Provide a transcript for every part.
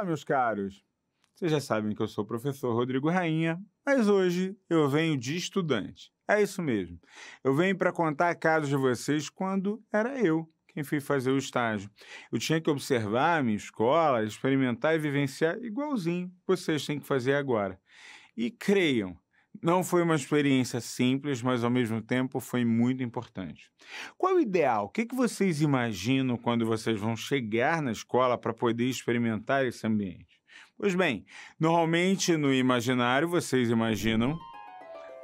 Olá, meus caros! Vocês já sabem que eu sou o professor Rodrigo Rainha, mas hoje eu venho de estudante. É isso mesmo. Eu venho para contar casos de vocês quando era eu quem fui fazer o estágio. Eu tinha que observar a minha escola, experimentar e vivenciar igualzinho vocês têm que fazer agora. E creiam, não foi uma experiência simples, mas ao mesmo tempo foi muito importante. Qual é o ideal? O que vocês imaginam quando vocês vão chegar na escola para poder experimentar esse ambiente? Pois bem, normalmente no imaginário vocês imaginam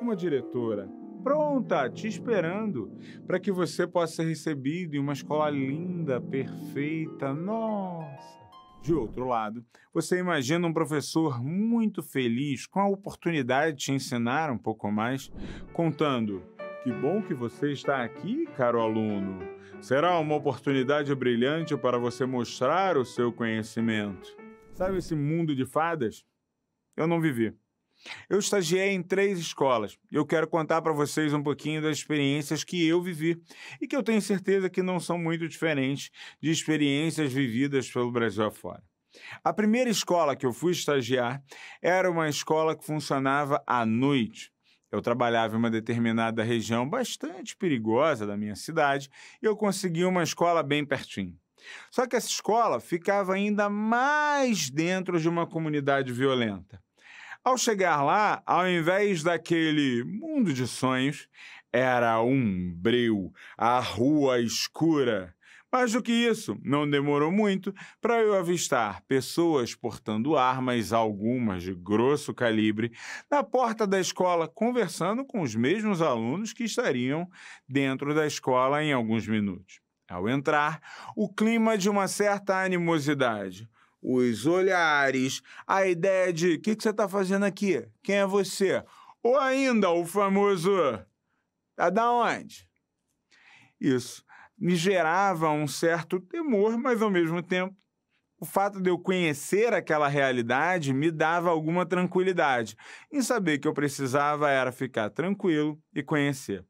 uma diretora pronta, te esperando, para que você possa ser recebido em uma escola linda, perfeita. Nossa! De outro lado, você imagina um professor muito feliz com a oportunidade de te ensinar um pouco mais, contando: que bom que você está aqui, caro aluno. Será uma oportunidade brilhante para você mostrar o seu conhecimento. Sabe esse mundo de fadas? Eu não vivi. Eu estagiei em 3 escolas e eu quero contar para vocês um pouquinho das experiências que eu vivi e que eu tenho certeza que não são muito diferentes de experiências vividas pelo Brasil afora. A primeira escola que eu fui estagiar era uma escola que funcionava à noite. Eu trabalhava em uma determinada região bastante perigosa da minha cidade e eu consegui uma escola bem pertinho. Só que essa escola ficava ainda mais dentro de uma comunidade violenta. Ao chegar lá, ao invés daquele mundo de sonhos, era um breu, a rua escura. Mais do que isso, não demorou muito para eu avistar pessoas portando armas, algumas de grosso calibre, na porta da escola, conversando com os mesmos alunos que estariam dentro da escola em alguns minutos. Ao entrar, o clima de uma certa animosidade. Os olhares, a ideia de o que você está fazendo aqui? Quem é você? Ou ainda o famoso tá da onde? Isso me gerava um certo temor, mas ao mesmo tempo, o fato de eu conhecer aquela realidade me dava alguma tranquilidade em saber que eu precisava era ficar tranquilo e conhecer.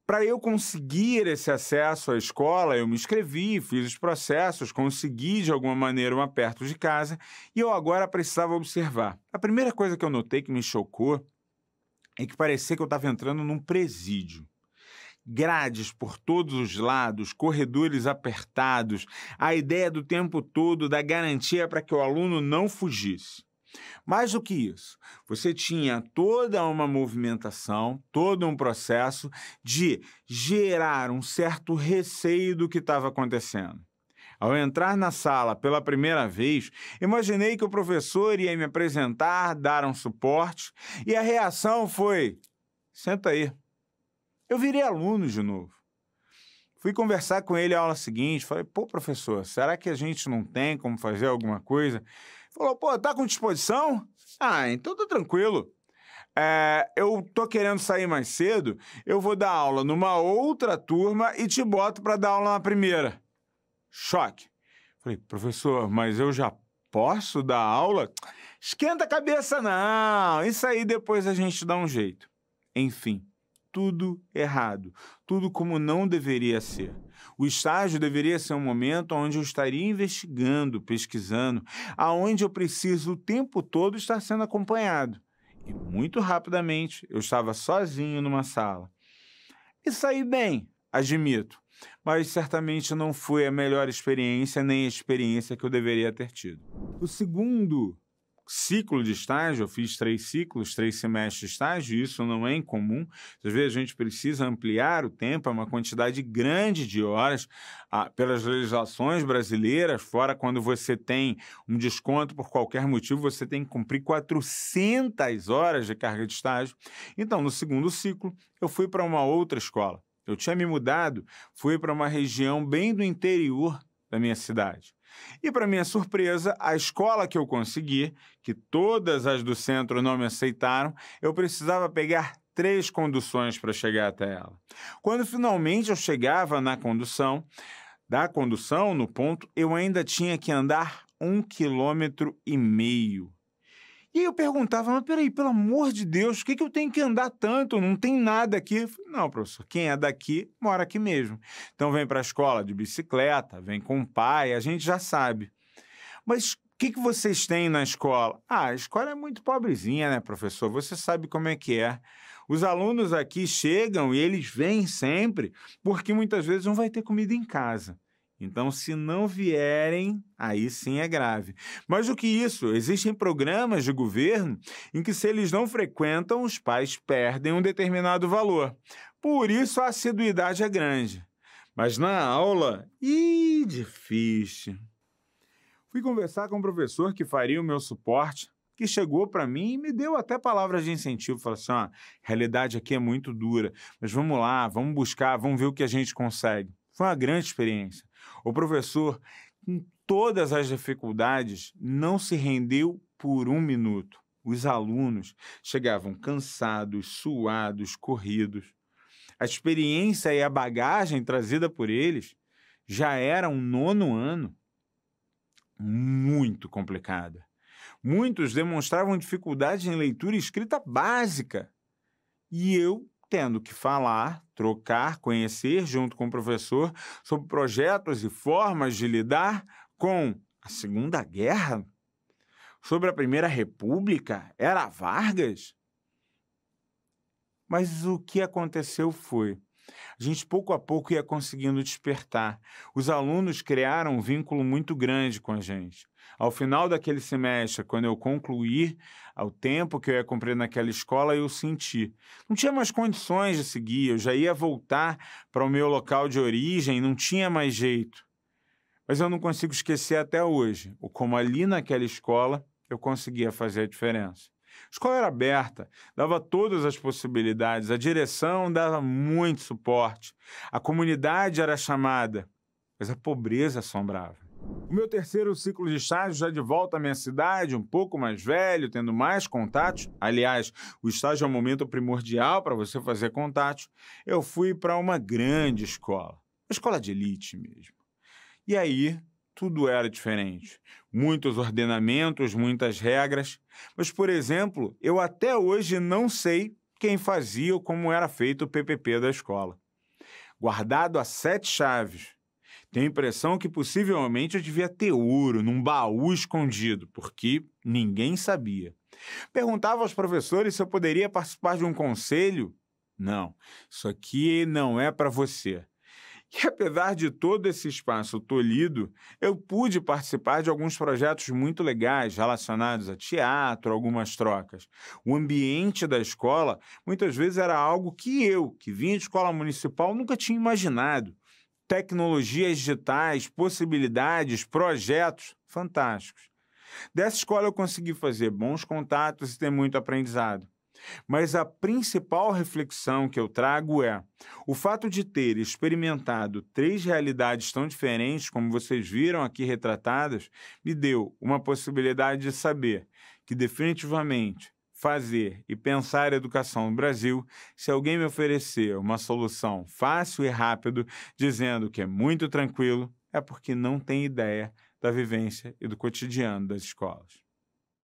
Para eu conseguir esse acesso à escola, eu me inscrevi, fiz os processos, consegui de alguma maneira uma perto de casa e eu agora precisava observar. A primeira coisa que eu notei que me chocou é que parecia que eu estava entrando num presídio. Grades por todos os lados, corredores apertados, a ideia do tempo todo da garantia para que o aluno não fugisse. Mais do que isso, você tinha toda uma movimentação, todo um processo de gerar um certo receio do que estava acontecendo. Ao entrar na sala pela primeira vez, imaginei que o professor ia me apresentar, dar um suporte, e a reação foi: senta aí. Eu virei aluno de novo. Fui conversar com ele na aula seguinte, falei: pô, professor, será que a gente não tem como fazer alguma coisa? Falou: pô, tá com disposição? Ah, então tá tranquilo. Eu tô querendo sair mais cedo, eu vou dar aula numa outra turma e te boto para dar aula na primeira. Choque. Falei: professor, mas eu já posso dar aula? Esquenta a cabeça não, isso aí depois a gente dá um jeito. Enfim. Tudo errado, tudo como não deveria ser. O estágio deveria ser um momento onde eu estaria investigando, pesquisando, aonde eu preciso o tempo todo estar sendo acompanhado. E muito rapidamente eu estava sozinho numa sala. E saí bem, admito, mas certamente não foi a melhor experiência nem a experiência que eu deveria ter tido. O segundo ciclo de estágio, eu fiz 3 ciclos, 3 semestres de estágio, isso não é incomum. Às vezes a gente precisa ampliar o tempo, é uma quantidade grande de horas pelas legislações brasileiras, fora quando você tem um desconto por qualquer motivo, você tem que cumprir 400 horas de carga de estágio. Então, no segundo ciclo, eu fui para uma outra escola. Eu tinha me mudado, fui para uma região bem do interior da minha cidade. E, para minha surpresa, a escola que eu consegui, que todas as do centro não me aceitaram, eu precisava pegar 3 conduções para chegar até ela. Quando finalmente eu chegava na condução, no ponto, eu ainda tinha que andar 1,5 quilômetro. E aí eu perguntava: mas peraí, pelo amor de Deus, por que eu tenho que andar tanto? Não tem nada aqui. Eu falei: não, professor, quem é daqui mora aqui mesmo. Então vem para a escola de bicicleta, vem com o pai, a gente já sabe. Mas que vocês têm na escola? Ah, a escola é muito pobrezinha, né, professor? Você sabe como é que é. Os alunos aqui chegam e eles vêm sempre, porque muitas vezes não vai ter comida em casa. Então, se não vierem, aí sim é grave. Mais do que isso, existem programas de governo em que, se eles não frequentam, os pais perdem um determinado valor. Por isso, a assiduidade é grande. Mas na aula, difícil. Fui conversar com um professor que faria o meu suporte, que chegou para mim e me deu até palavras de incentivo. Falou assim, a realidade aqui é muito dura, mas vamos lá, vamos buscar, vamos ver o que a gente consegue. Foi uma grande experiência. O professor, com todas as dificuldades, não se rendeu por um minuto. Os alunos chegavam cansados, suados, corridos. A experiência e a bagagem trazida por eles já era um 9º ano muito complicada. Muitos demonstravam dificuldade em leitura e escrita básica. E eu tendo que falar, trocar, conhecer junto com o professor sobre projetos e formas de lidar com a Segunda Guerra, sobre a Primeira República, era Vargas. Mas o que aconteceu foi, a gente pouco a pouco ia conseguindo despertar. Os alunos criaram um vínculo muito grande com a gente. Ao final daquele semestre, quando eu concluir ao tempo que eu ia cumprir naquela escola, eu senti. Não tinha mais condições de seguir, eu já ia voltar para o meu local de origem, não tinha mais jeito. Mas eu não consigo esquecer até hoje o como ali naquela escola eu conseguia fazer a diferença. A escola era aberta, dava todas as possibilidades, a direção dava muito suporte, a comunidade era chamada, mas a pobreza assombrava. O meu 3º ciclo de estágio, já de volta à minha cidade, um pouco mais velho, tendo mais contatos, aliás, o estágio é um momento primordial para você fazer contatos, eu fui para uma grande escola, uma escola de elite mesmo. E aí, tudo era diferente. Muitos ordenamentos, muitas regras. Mas, por exemplo, eu até hoje não sei quem fazia ou como era feito o PPP da escola. Guardado a 7 chaves. Tenho a impressão que possivelmente eu devia ter ouro num baú escondido, porque ninguém sabia. Perguntava aos professores se eu poderia participar de um conselho. Não, isso aqui não é para você. E apesar de todo esse espaço tolhido, eu pude participar de alguns projetos muito legais relacionados a teatro, algumas trocas. O ambiente da escola muitas vezes era algo que eu, que vinha de escola municipal, nunca tinha imaginado. Tecnologias digitais, possibilidades, projetos fantásticos. Dessa escola eu consegui fazer bons contatos e ter muito aprendizado. Mas a principal reflexão que eu trago é o fato de ter experimentado 3 realidades tão diferentes, como vocês viram aqui retratadas, me deu uma possibilidade de saber que definitivamente fazer e pensar a educação no Brasil, se alguém me oferecer uma solução fácil e rápido, dizendo que é muito tranquilo, é porque não tem ideia da vivência e do cotidiano das escolas.